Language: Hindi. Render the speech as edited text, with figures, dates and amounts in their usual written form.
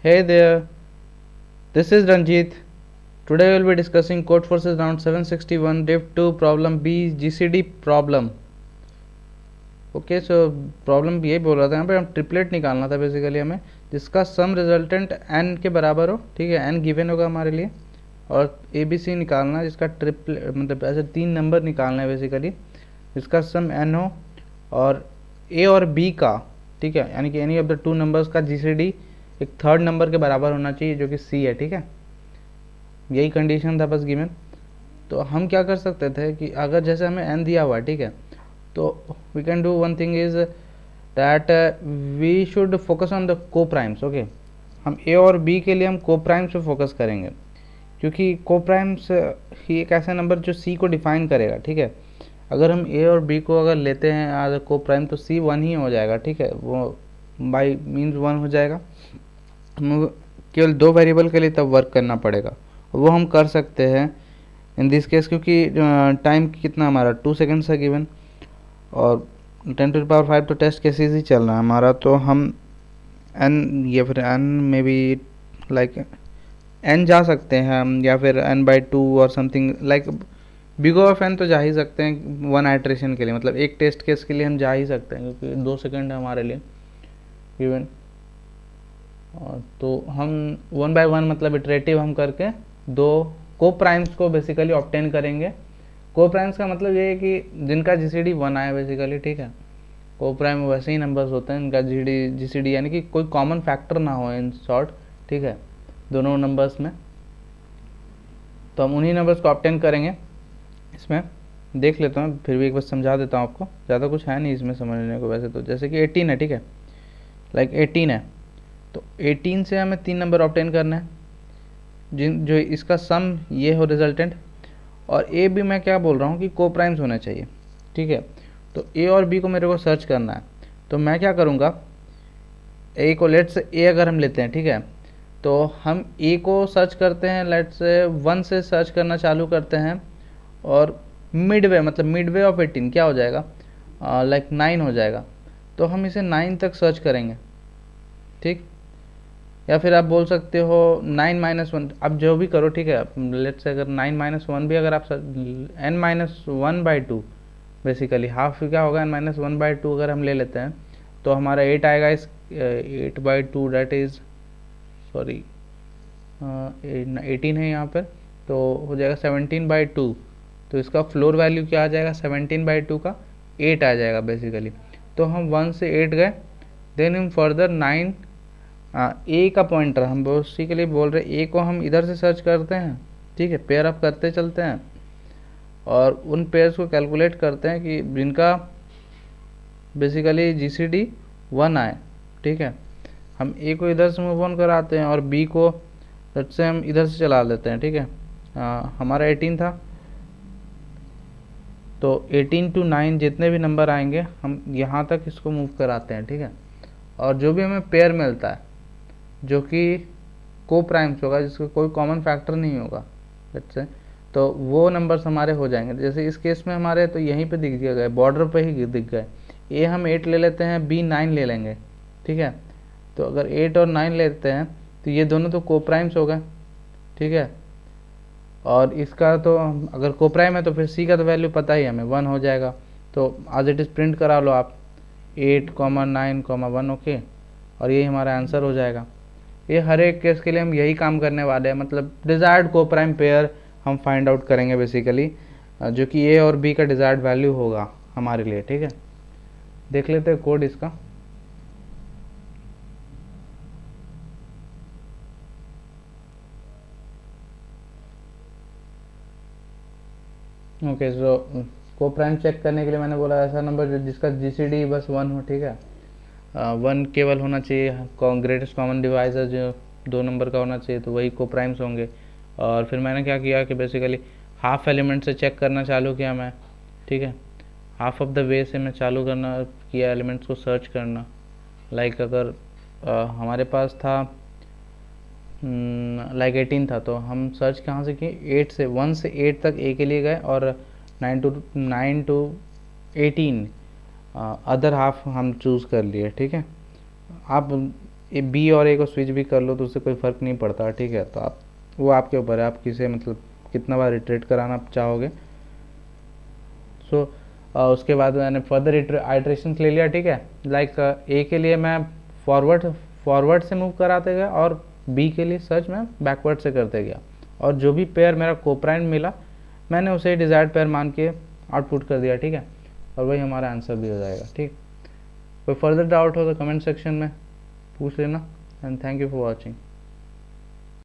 Hey there, this is Ranjit. Today we will be discussing Code Forces round 761 div 2 problem B GCD problem. Okay so problem यही बोल रहा था यहाँ पे हम ट्रिपलेट निकालना था बेसिकली हमें, जिसका सम रिजल्टेंट n के बराबर हो, ठीक है, n गिवन होगा हमारे लिए, और ABC निकालना जिसका ट्रिपलेट मतलब ऐसे 3 नंबर निकालना है बेसिकली, जिसका सम n हो और A और B का, ठीक है, यानी कि एनी ऑफ द 2 नंबर्स का GCD एक थर्ड नंबर के बराबर होना चाहिए जो कि C है, ठीक है। यही कंडीशन था बस गिवन। तो हम क्या कर सकते थे कि अगर जैसे हमें n दिया हुआ है, ठीक है, तो we can do one thing is that we should focus on the coprimes. Okay, हम A और B के लिए हम को प्राइम्स पे फोकस करेंगे, क्योंकि को प्राइम्स ही एक ऐसा नंबर जो C को डिफाइन करेगा, ठीक है। अगर हम A और B को अगर लेते हैं एज को प्राइम तो C 1 ही हो जाएगा, ठीक है, वो बाई मीन्स 1 हो जाएगा। हम केवल 2 वेरिएबल के लिए तब वर्क करना पड़ेगा, वो हम कर सकते हैं इन दिस केस, क्योंकि टाइम कितना हमारा 2 सेकेंड्स है गिवन, और 10⁵ तो टेस्ट केसेस ही चल रहा है हमारा, तो हम n या फिर n में भी लाइक n जा सकते हैं हम, या फिर n/2 और something like big of n तो जा ही सकते हैं 1 आइट्रेशन के लिए, मतलब एक टेस्ट केस के लिए हम जा ही सकते हैं, क्योंकि 2 सेकेंड है हमारे लिए गिवन। तो हम 1/1 मतलब इटरेटिव हम करके 2 को प्राइम्स को बेसिकली ऑब्टेन करेंगे। को प्राइम्स का मतलब ये है कि जिनका GCD 1 आए बेसिकली, ठीक है। को प्राइम वैसे ही नंबर्स होते हैं इनका GCD यानी कि कोई कॉमन फैक्टर ना हो इन शॉर्ट, ठीक है, दोनों नंबर्स में। तो हम उन्हीं नंबर्स को ऑब्टेन करेंगे। इसमें देख लेता हूँ, फिर भी एक बार समझा देता हूँ आपको, ज़्यादा कुछ है नहीं इसमें समझने को वैसे तो। जैसे कि 18 है, ठीक है, लाइक 18 है, तो 18 से हमें 3 नंबर ऑब्टेन करना है जिन जो इसका सम ये हो रिजल्टेंट, और ए भी मैं क्या बोल रहा हूँ कि को प्राइम्स होने चाहिए, ठीक है। तो ए और बी को मेरे को सर्च करना है, तो मैं क्या करूँगा, ए को लेट्स ए अगर हम लेते हैं, ठीक है, तो हम ए को सर्च करते हैं, लेट्स 1 से सर्च करना चालू करते हैं, और मिडवे मतलब मिडवे ऑफ 18 क्या हो जाएगा, लाइक 9 हो जाएगा। तो हम इसे 9 तक सर्च करेंगे, ठीक, या फिर आप बोल सकते हो 9-1, अब जो भी करो, ठीक है। लेट्स से अगर 9-1 भी अगर आप n-1/2 बेसिकली हाफ क्या होगा, n-1/2 अगर हम ले लेते हैं तो हमारा 8 आएगा। इस 8/2 डेट इज सॉरी 18 है यहाँ पर, तो हो जाएगा 17/2। तो इसका फ्लोर वैल्यू क्या आ जाएगा, 17/2 का 8 आ जाएगा बेसिकली। तो हम 1 से 8 गए, देन हम फर्दर 9 ए का पॉइंटर हम उसी के लिए बोल रहे हैं, ए को हम इधर से सर्च करते हैं, ठीक है, पेयर अप करते चलते हैं, और उन पेयर्स को कैलकुलेट करते हैं कि जिनका बेसिकली GCD 1 आए, ठीक है। हम ए को इधर से मूव ऑन कराते हैं और बी को लेट्स से हम इधर से चला लेते हैं, ठीक है। हमारा 18 था, तो 18 to 9 जितने भी नंबर आएंगे हम यहाँ तक इसको मूव कराते हैं, ठीक है। और जो भी हमें पेयर मिलता है जो कि को प्राइम्स होगा, जिसका कोई कॉमन फैक्टर नहीं होगा लेट्स से, तो वो नंबर्स हमारे हो जाएंगे। जैसे इस केस में हमारे तो यहीं पे दिख गए, बॉर्डर पे ही दिख गए। ए हम 8 ले लेते हैं, बी 9 ले लेंगे, ठीक है। तो अगर 8 और 9 लेते हैं तो ये दोनों तो को प्राइम्स हो गए, ठीक है। और इसका तो अगर को प्राइम है तो फिर सी का तो वैल्यू पता ही हमें 1 हो जाएगा। तो आज इट इज़ प्रिंट करा लो आप 8,9,1, ओके, और यही हमारा आंसर हो जाएगा। ये हर एक केस के लिए हम यही काम करने वाले हैं, मतलब डिज़ायर्ड को प्राइम पेयर हम फाइंड आउट करेंगे बेसिकली, जो कि ए और बी का डिज़ायर्ड वैल्यू होगा हमारे लिए, ठीक है। देख लेते हैं कोड इसका। ओके, सो को प्राइम चेक करने के लिए मैंने बोला ऐसा नंबर जिसका GCD बस 1 हो, ठीक है, 1 केवल होना चाहिए। ग्रेटेस्ट कॉमन डिवाइजर जो 2 नंबर का होना चाहिए, तो वही को प्राइम्स होंगे। और फिर मैंने क्या किया कि बेसिकली हाफ एलिमेंट से चेक करना चालू किया मैं, ठीक है, हाफ ऑफ द वे से मैं चालू करना किया एलिमेंट्स को सर्च करना। लाइक अगर हमारे पास था लाइक 18 था, तो हम सर्च कहाँ से किए, 1 से 8 तक ए के लिए गए, और 9 to 18 अदर हाफ हम चूज़ कर लिए, ठीक है। आप बी और ए को स्विच भी कर लो तो उससे कोई फ़र्क नहीं पड़ता, ठीक है। तो आप वो आपके ऊपर है, आप किसे मतलब कितना बार रिट्रेट कराना चाहोगे। सो उसके बाद मैंने फर्दर आइट्रेशन ले लिया, ठीक है। लाइक ए के लिए मैं फॉरवर्ड से मूव कराते गया और बी के लिए सर्च मैं बैकवर्ड से करते गया, और जो भी पेयर मेरा कोप्राइंड मिला मैंने उसे डिज़ायर्ड पेयर मान के आउटपुट कर दिया, ठीक है। और वही हमारा आंसर भी हो जाएगा, ठीक। कोई फर्दर डाउट हो तो कमेंट सेक्शन में पूछ लेना, and thank you for watching.